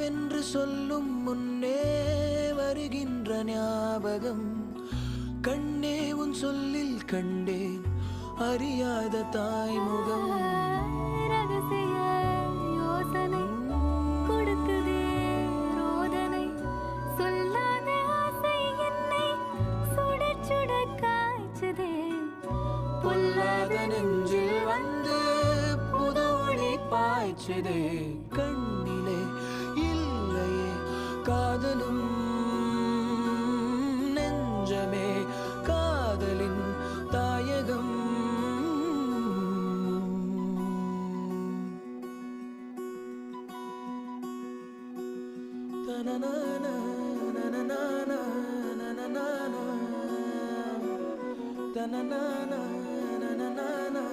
நினைவென்று சொல்லும் முன்னே வருகின்ற ஞாபகம் கண்ணே உன் சொல்லில் கண்டேன் அறியாத தாய்முகம் ரகசிய யோசனை கொடுக்குதே ரோதனை சொல்லாத ஆசை என்னை சுட சுட காய்ச்சதே பொல்லாத நெஞ்சில் வந்து புதொளி பாய்ச்சதே கண்ணிலே இல்லையே காதலும் நெஞ்சமே காதலின் தாயகம் தனனானா நனனானா நனனானா தனனானா நனனானா